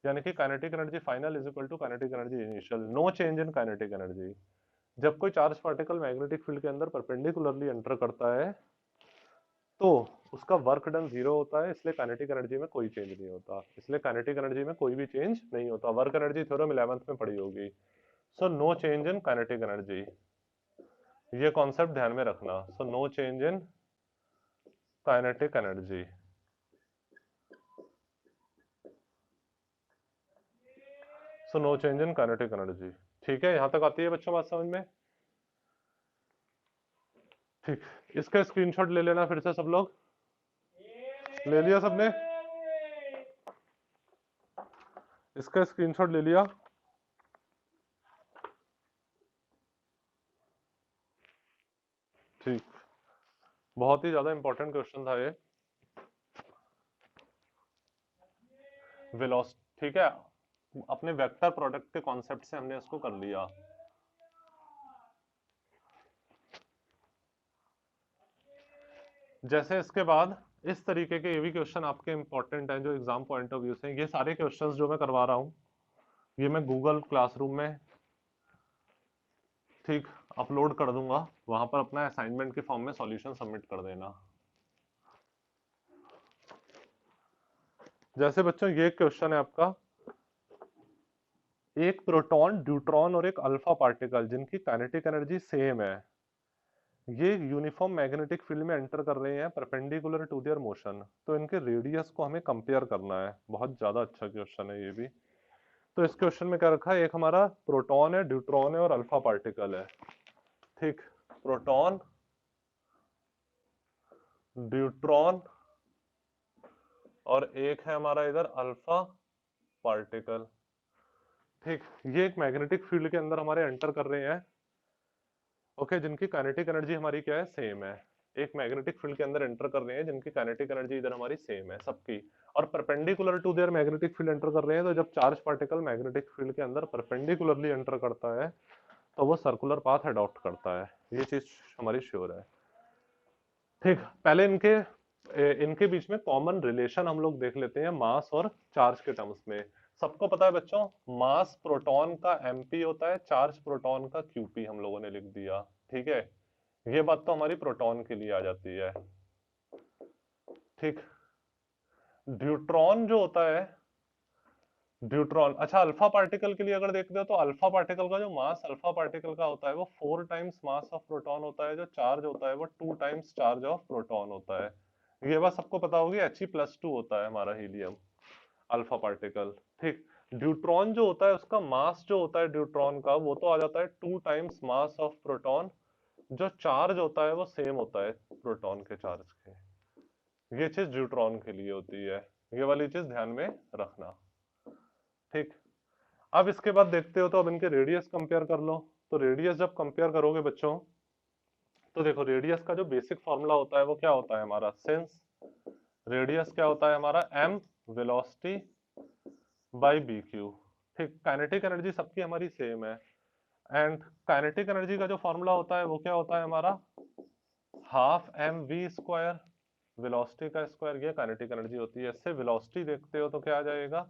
यानी कि kinetic energy final is equal to kinetic energy initial, no change in kinetic energy. जब कोई चार्ज पार्टिकल मैग्नेटिक फील्ड के अंदर परपेंडिकुलरली एंटर करता है तो उसका वर्क डन जीरो होता है, इसलिए काइनेटिक एनर्जी में कोई चेंज नहीं होता, इसलिए काइनेटिक एनर्जी में कोई भी चेंज नहीं होता। वर्क एनर्जी थ्योरम 11th में पढ़ी होगी। So no change in kinetic energy, ये कॉन्सेप्ट ध्यान में रखना। So no change in kinetic energy, so no change in kinetic energy. ठीक है, यहां तक आती है बच्चों बात समझ में? ठीक, इसका स्क्रीनशॉट ले लेना फिर से सब लोग, ले लिया सबने? इसका स्क्रीनशॉट ले लिया? ठीक, बहुत ही ज्यादा इंपॉर्टेंट क्वेश्चन था ये, वेलोसिटी, ठीक है, अपने वेक्टर प्रोडक्ट के कॉन्सेप्ट से हमने इसको कर लिया। जैसे इसके बाद इस तरीके के ये भी क्वेश्चन आपके इंपॉर्टेंट हैं जो एग्जाम पॉइंट ऑफ व्यू से, ये सारे क्वेश्चंस जो मैं करवा रहा हूँ ये मैं गूगल क्लासरूम में ठीक अपलोड कर दूंगा, वहां पर अपना असाइनमेंट के फॉर्म में सॉल्यूशन सबमिट कर देना। जैसे बच्चों ये क्वेश्चन है आपका, एक प्रोटॉन, ड्यूट्रॉन और एक अल्फा पार्टिकल जिनकी काइनेटिक एनर्जी सेम है, ये यूनिफॉर्म मैग्नेटिक फील्ड में एंटर कर रहे हैं परपेंडिकुलर टू देयर मोशन, तो इनके रेडियस को हमें कंपेयर करना है। बहुत ज्यादा अच्छा क्वेश्चन है ये भी। तो इस क्वेश्चन में क्या रखा है, एक हमारा प्रोटॉन है, ड्यूट्रॉन है और अल्फा पार्टिकल है। ठीक, प्रोटॉन, ड्यूट्रॉन और एक है हमारा इधर अल्फा पार्टिकल। ठीक, ये एक मैग्नेटिक फील्ड के अंदर हमारे एंटर कर रहे हैं, ओके, जिनकी काइनेटिक एनर्जी हमारी क्या है, सेम है। एक मैग्नेटिक फील्ड के अंदर एंटर कर रहे हैं जिनकी काइनेटिक एनर्जी इधर हमारी सेम है सबकी, और perpendicular to their magnetic field enter कर रहे हैं। तो जब चार्ज पार्टिकल मैग्नेटिक फील्ड के अंदर परपेंडिकुलरली एंटर करता है तो वो सर्कुलर पाथ अडॉप्ट करता है, ये चीज हमारी श्योर है। ठीक, पहले इनके बीच में कॉमन रिलेशन हम लोग देख लेते हैं मास और चार्ज के टर्म्स में। सबको पता है बच्चों, मास प्रोटॉन का mp होता है, चार्ज प्रोटॉन का qp हम लोगों ने लिख दिया। ठीक है, ये बात तो हमारी प्रोटॉन के लिए आ जाती है। ठीक, ड्यूट्रॉन जो होता है, ड्यूट्रॉन, अच्छा अल्फा पार्टिकल के लिए अगर देखते हो तो अल्फा पार्टिकल का जो मास अल्फा पार्टिकल का होता है वो 4 टाइम्स मास ऑफ प्रोटॉन होता है, जो चार्ज होता है वो 2 टाइम्स चार्ज ऑफ प्रोटॉन होता है। ये बात सबको पता होगी, He+2 होता है हमारा हीलियम, अल्फा पार्टिकल। ठीक, ड्यूट्रॉन जो होता है उसका मास जो होता है ड्यूट्रॉन का वो तो आ जाता है 2 टाइम्स मास ऑफ प्रोटॉन, जो चार्ज होता है वो सेम होता है प्रोटॉन के चार्ज के। ये चीज ड्यूट्रॉन के लिए होती है, ये वाली चीज ध्यान में रखना। ठीक, अब इसके बाद देखते हो तो अब इनके रेडियस कंपेयर कर लो। तो रेडियस जब कंपेयर करोगे बच्चों तो देखो रेडियस का जो बेसिक फॉर्मूला होता है वो क्या होता है हमारा, सिंस रेडियस क्या होता है हमारा, m velocity by B Q. ठीक, काइनेटिक एनर्जी सबकी हमारी सेम है, एंड काइनेटिक एनर्जी का जो फॉर्मूला होता है वो क्या होता है हमारा, half M V square, velocity का स्क्वायर, ये काइनेटिक एनर्जी होती है। इससे वेलोसिटी देखते हो तो क्या आ जाएगा,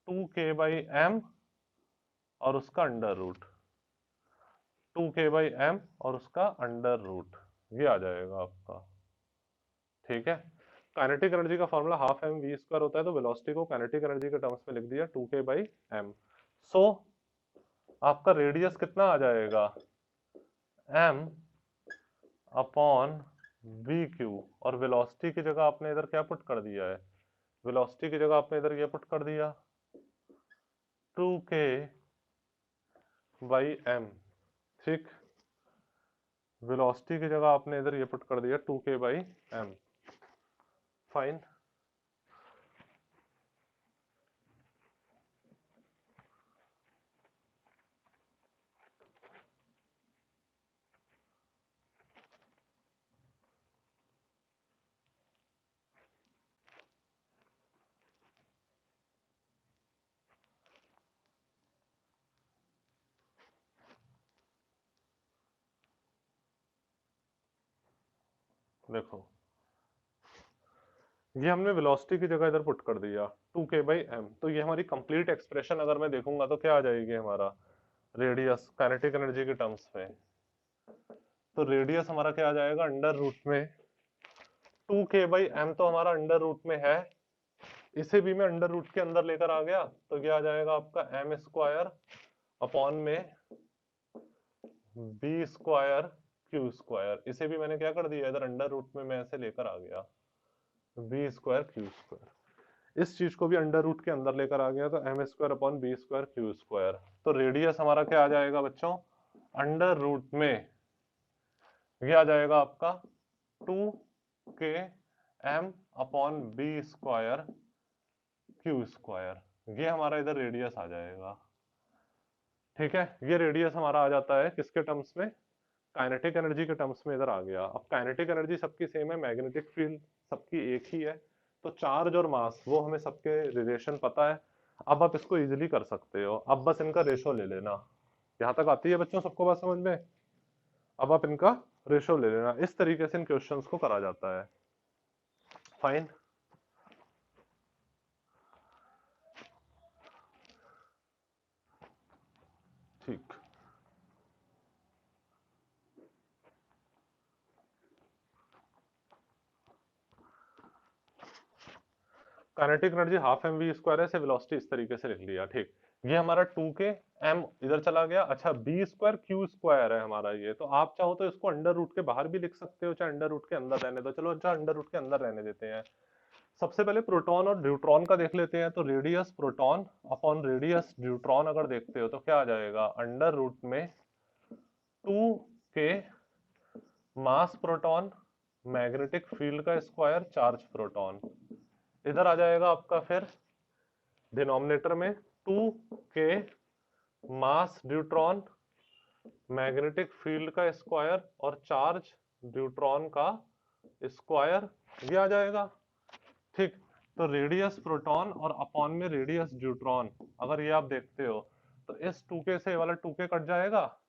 2k/m और उसका अंडर रूट, 2k/m और उसका अंडर रूट, ये आ जाएगा आपका। ठीक है, काइनेटिक एनर्जी का formula half M V square होता है, तो वेलोसिटी को काइनेटिक एनर्जी के टर्म्स में लिख दिया 2k/m। सो आपका रेडियस कितना आ जाएगा, m अपॉन वी क्यू, और वेलोसिटी की जगह आपने इधर क्या पुट कर दिया है, वेलोसिटी की जगह आपने इधर ये पुट कर दिया 2k/m। ठीक, वेलोसिटी की जगह आपने इधर ये पुट कर दिया 2k/m। फाइन, देखो ये हमने वेलोसिटी की जगह इधर पुट कर दिया 2k/m, तो ये हमारी कंप्लीट एक्सप्रेशन अगर मैं देखूंगा तो क्या आ जाएगी हमारा, रेडियस काइनेटिक एनर्जी के टर्म्स में, तो रेडियस हमारा क्या आ जाएगा, अंडर रूट में 2k/m, तो हमारा अंडर रूट में है, इसे भी मैं अंडर रूट के अंदर लेकर आ गया, तो क्या आ जाएगा आपका m स्क्वायर अपॉन में b स्क्वायर क्यू स्क्वायर, इसे भी मैंने क्या कर दिया इधर अंडर रूट में मैं ऐसे लेकर आ गया, b स्क्वायर क्यू स्क्वायर, इस चीज को भी अंडर रूट के अंदर लेकर आ गया, तो m square upon B square Q square. तो रेडियस हमारा क्या आ जाएगा बच्चों, अंडर रूट में ये आ जाएगा आपका 2k/m upon B square Q square, ये हमारा इधर रेडियस आ जाएगा। ठीक है, ये रेडियस हमारा आ जाता है किसके टर्म्स में, काइनेटिक एनर्जी के टर्म्स में इधर आ गया। अब काइनेटिक एनर्जी सबकी सेम है, मैग्नेटिक फील्ड सबकी एक ही है, तो चार्ज और मास वो हमें सबके रिलेशन पता है। अब आप इसको इजीली कर सकते हो, अब बस इनका रेशो ले लेना। यहाँ तक आती है बच्चों सबको बात समझ में, अब आप इनका रेशो ले लेना, इस तरीके से इन क्वेश्चंस को करा जाता है। फाइन, ठीक, kinetic energy half M V square है, से वेलोसिटी इस तरीके से लिख लिया। ठीक, ये हमारा 2k/m इधर चला गया। अच्छा, बी स्क्वायर क्यू स्क्वायर है हमारा ये, तो आप चाहो तो इसको अंडर रूट के बाहर भी लिख सकते हो, चाहे अंडर रूट के अंदर रहने दो। चलो अच्छा, अंडर रूट के अंदर रहने देते हैं। सबसे पहले प्रोटॉन और न्यूट्रॉन का देख लेते हैं, तो radius proton upon radius neutron अगर देखते हो तो क्या आ जाएगा, अंडर रूट में 2k मास प्रोटॉन मैग्नेटिक फील्ड का स्क्वायर चार्ज प्रोटॉन, इधर आ जाएगा आपका फिर डिनोमिनेटर में 2k मास न्यूट्रॉन मैग्नेटिक फील्ड का स्क्वायर और चार्ज न्यूट्रॉन का स्क्वायर, ये आ जाएगा। ठीक, तो रेडियस प्रोटॉन और अपॉन में रेडियस न्यूट्रॉन, अगर ये आप देखते हो तो इस 2k से ये वाला 2k कट जाएगा,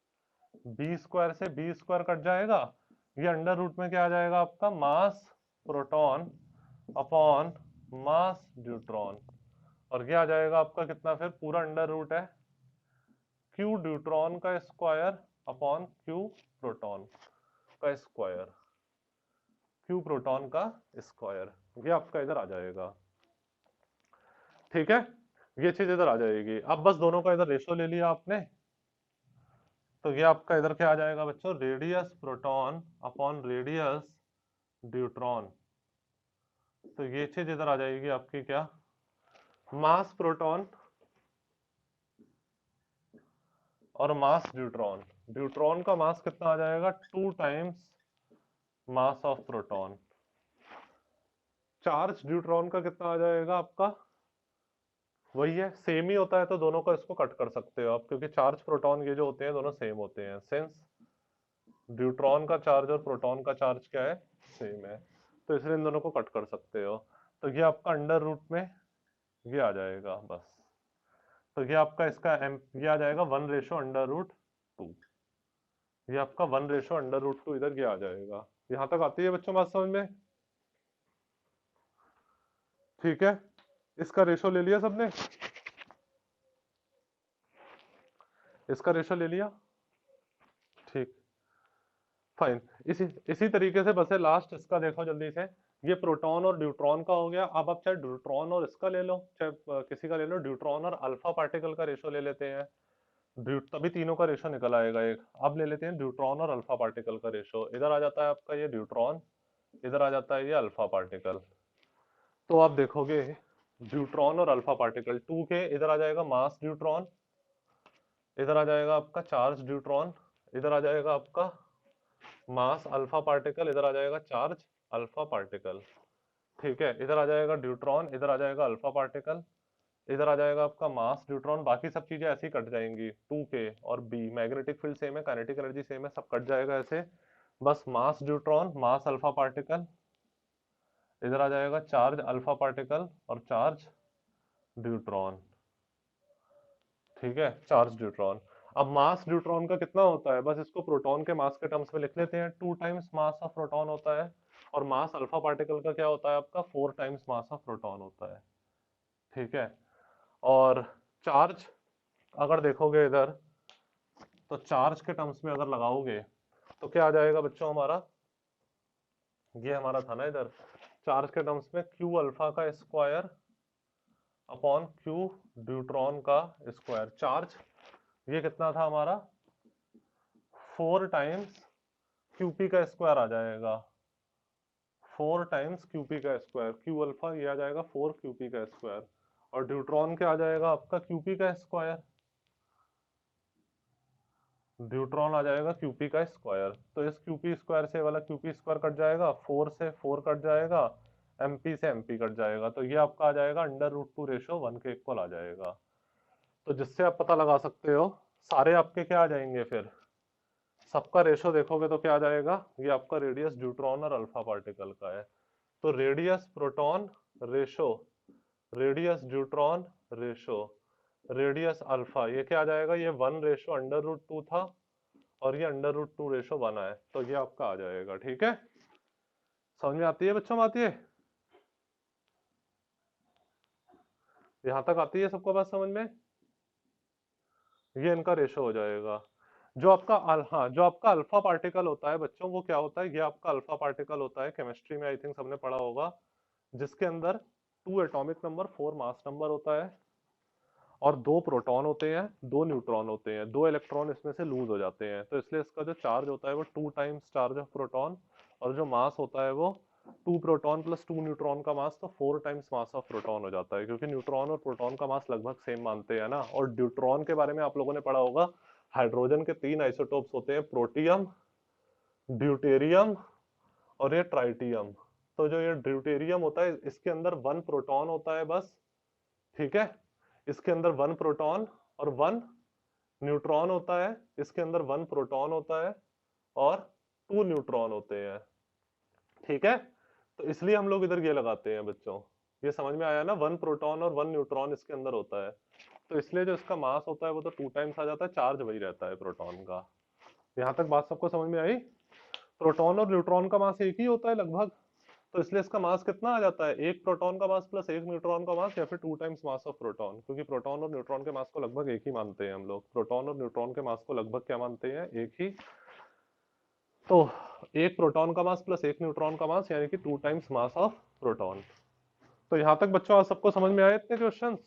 बी स्क्वायर से बी स्क्वायर कट जाएगा, ये अंडर रूट में क्या आ जाएगा आपका, मास प्रोटॉन अपॉन मास न्यूट्रॉन, और क्या आ जाएगा आपका कितना, फिर पूरा अंडर रूट है क्यू न्यूट्रॉन का स्क्वायर अपॉन क्यू प्रोटॉन का स्क्वायर, क्यू प्रोटॉन का स्क्वायर, ये आपका इधर आ जाएगा। ठीक है, ये चीज इधर आ जाएगी। अब बस दोनों का इधर रेशो ले लिया आपने, तो ये आपका इधर क्या आ जाएगा बच्चों, radius proton upon radius neutron, तो ये चीज इधर आ जाएगी आपकी क्या, मास प्रोटॉन और मास न्यूट्रॉन, न्यूट्रॉन का मास कितना आ जाएगा, 2 times mass of proton, charge neutron का कितना आ जाएगा आपका, वही है, सेम ही होता है, तो दोनों का इसको कट कर सकते हो आप, क्योंकि चार्ज प्रोटॉन ये जो होते हैं दोनों सेम होते हैं, सेंस ड्यूट्रॉन का चार्ज और प्रोटॉन का चार्ज क्या है, सेम है, तो इसलिए इन दोनों को कट कर सकते हो। तो ये आपका अंडर रूट में ये आ जाएगा बस। तो ये आपका इसका ये आ जाएगा 1/√2। ये आपका 1/√2 इधर ये आ जाएगा। यहाँ तक आती है बच्चों बात समझ में? ठीक है, इसका रेशो ले लिया सबने, इसका रेशो ले लिया, ठीक, फाइन। इसी इसी तरीके से बस है लास्ट इसका देखो जल्दी से। ये प्रोटॉन और न्यूट्रॉन का हो गया। अब आप चाहे न्यूट्रॉन और इसका ले लो, चाहे किसी का ले लो, न्यूट्रॉन और अल्फा पार्टिकल का रेशो ले लेते हैं। तभी तीनों का रेशो निकल आएगा एक। अब ले लेते हैं न्यूट्रॉन और अल्फा पार्टिकल का रेशो। इधर आ जाता है आपका ये न्यूट्रॉन, इधर आ जाता है ये अल्फा पार्टिकल। तो आप देखोगे न्यूट्रॉन और अल्फा पार्टिकल 2 के, इधर आ जाएगा मास न्यूट्रॉन, इधर आ जाएगा आपका चार्ज न्यूट्रॉन, इधर आ जाएगा आपका मास अल्फा पार्टिकल, इधर आ जाएगा चार्ज अल्फा पार्टिकल। ठीक है, इधर आ जाएगा न्यूट्रॉन, इधर आ जाएगा अल्फा पार्टिकल, इधर आ जाएगा आपका मास न्यूट्रॉन। बाकी सब चीजें ऐसी कट जाएंगी, 2k और b, मैग्नेटिक फील्ड सेम है, काइनेटिक एनर्जी सेम है, सब कट जाएगा ऐसे। बस मास न्यूट्रॉन, मास अल्फा पार्टिकल, इधर आ जाएगा चार्ज अल्फा पार्टिकल और चार्ज न्यूट्रॉन। ठीक है, चार्ज न्यूट्रॉन। अब मास न्यूट्रॉन का कितना होता है, बस इसको प्रोटॉन के मास के टर्म्स में लिख लेते हैं, 2 टाइम्स मास ऑफ प्रोटॉन होता है। और मास अल्फा पार्टिकल का क्या होता है आपका, 4 टाइम्स मास ऑफ प्रोटॉन होता है। ठीक है, और चार्ज अगर देखोगे इधर, तो चार्ज के टर्म्स में अगर लगाओगे तो क्या आ जाएगा बच्चों हमारा, ये हमारा था ना इधर, चार्ज के टर्म्स में क्यू अल्फा का स्क्वायर अपॉन क्यू न्यूट्रॉन का स्क्वायर। चार्ज ये कितना था हमारा, 4 टाइम्स क्यूपी का स्क्वायर आ जाएगा, 4 टाइम्स क्यूपी का स्क्वायर, क्यू अल्फा ये आ जाएगा 4 क्यूपी का स्क्वायर। और न्यूट्रॉन क्या आ जाएगा आपका, क्यूपी का स्क्वायर, न्यूट्रॉन आ जाएगा क्यूपी का स्क्वायर। तो इस क्यूपी स्क्वायर से वाला क्यूपी स्क्वायर कट जाएगा, 4 से 4 कट जाएगा, एमपी से एमपी कट जाएगा। तो ये आपका आ जाएगा अंडर रूट 2 रेशो 1 के इक्वल आ जाएगा। तो जिससे आप पता लगा सकते हो सारे आपके क्या आ जाएंगे, फिर सबका रेशो देखोगे तो क्या आ जाएगा, ये आपका रेडियस न्यूट्रॉन और अल्फा पार्टिकल का है। तो radius proton ratio, radius neutron ratio, radius alpha, ये क्या आ जाएगा, ये 1/√2 था और ये अंडर रूट 2 रेशो 1 है। तो ये आपका आ जाएगा। ठीक है, समझ में आती है बच्चों, आती है, यहां तक आती है सबको बात समझ में? ये इनका रेशो हो जाएगा। जो आपका हाँ, जो आपका अल्फा पार्टिकल होता है बच्चों, वो क्या होता है, ये आपका अल्फा पार्टिकल होता है, केमिस्ट्री में आई थिंक सबने पढ़ा होगा, जिसके अंदर 2 एटॉमिक नंबर 4 मास नंबर होता है और 2 प्रोटॉन होते हैं, 2 न्यूट्रॉन होते हैं, 2 इलेक्ट्रॉन इसमें से लूज हो जाते हैं। तो इसलिए इसका जो चार्ज होता है वो 2 टाइम्स चार्ज ऑफ प्रोटॉन, और जो मास होता है वो 2 प्रोटॉन प्लस 2 न्यूट्रॉन का मास, तो 4 टाइम्स मास ऑफ प्रोटॉन हो जाता है, क्योंकि न्यूट्रॉन और प्रोटॉन का मास लगभग सेम मानते हैं ना। और ड्यूट्रॉन के बारे में आप लोगों ने पढ़ा होगा, हाइड्रोजन के 3 आइसोटोप्स होते हैं, प्रोटियम, ड्यूटेरियम और ये ट्राइटियम। तो जो ये ड्यूटेरियम होता है इसके अंदर 1 प्रोटॉन होता है बस। ठीक है, इसके अंदर 1 प्रोटॉन और 1 न्यूट्रॉन होता है, इसके अंदर 1 प्रोटॉन होता है और 2 न्यूट्रॉन होते हैं। ठीक है, तो इसलिए हम लोग इधर ये लगाते हैं बच्चों, ये समझ में आया ना, 1 प्रोटॉन और 1 न्यूट्रॉन इसके अंदर होता है। तो इसलिए जो इसका मास होता है वो तो 2 टाइम्स आ जाता है, चार्ज वही रहता है प्रोटॉन का। यहाँ तक बात सबको समझ में आई? प्रोटॉन और न्यूट्रॉन का मास एक ही होता है लगभग, तो इसलिए इसका मास कितना आ जाता है, 1 प्रोटॉन का मास प्लस 1 न्यूट्रॉन का मास, या फिर 2 टाइम्स मास ऑफ प्रोटॉन, क्योंकि प्रोटॉन और न्यूट्रॉन के मास को लगभग एक ही मानते हैं हम लोग। प्रोटॉन और न्यूट्रॉन के मास को लगभग क्या मानते हैं, एक ही। तो 1 प्रोटॉन का मास प्लस 1 न्यूट्रॉन का मास, यानी कि 2 टाइम्स मास ऑफ प्रोटॉन। तो यहाँ तक बच्चों आज सबको समझ में आए इतने क्वेश्चंस?